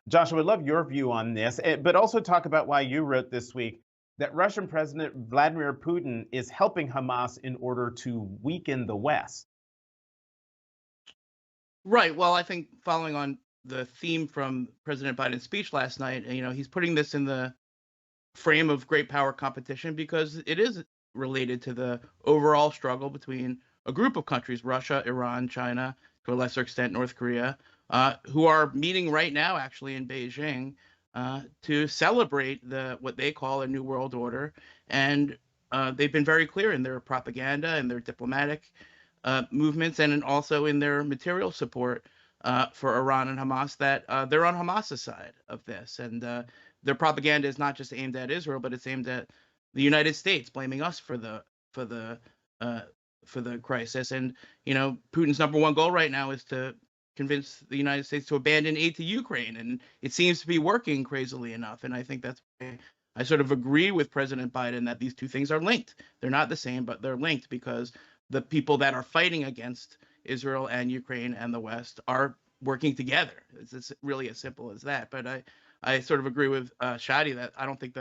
Josh, I would love your view on this, but also talk about why you wrote this week that Russian President Vladimir Putin is helping Hamas in order to weaken the West. Right. Well, I think following on the theme from President Biden's speech last night, he's putting this in the frame of great power competition because it is related to the overall struggle between a group of countries, Russia, Iran, China, to a lesser extent, North Korea, who are meeting right now, actually, in Beijing, to celebrate what they call a new world order. And they've been very clear in their propaganda and their diplomatic movements, and also in their material support for Iran and Hamas, that they're on Hamas's side of this. And their propaganda is not just aimed at Israel, but it's aimed at the United States, blaming us for the uh, for the crisis. And Putin's number one goal right now is to convince the United States to abandon aid to Ukraine, and it seems to be working crazily enough. And I think that's why I sort of agree with President Biden that these two things are linked. They're not the same, but they're linked because the people that are fighting against Israel and Ukraine and the West are working together. It's really as simple as that. But I sort of agree with Shadi that I don't think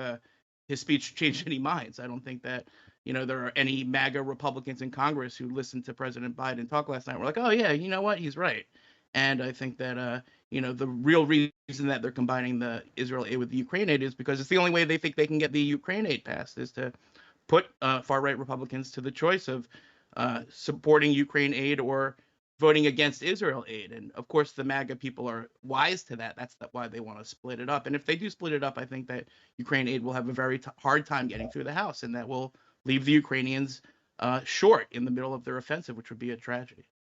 his speech changed any minds. I don't think that there are any MAGA Republicans in Congress who listened to President Biden talk last night. We're like, oh yeah, you know what, he's right. And I think that the real reason that they're combining the Israel aid with the Ukraine aid is because it's the only way they think they can get the Ukraine aid passed, is to put far right Republicans to the choice of supporting Ukraine aid or voting against Israel aid. And of course, the MAGA people are wise to that. That's why they want to split it up. And if they do split it up, I think that Ukraine aid will have a very hard time getting through the House, and that will leave the Ukrainians short in the middle of their offensive, which would be a tragedy.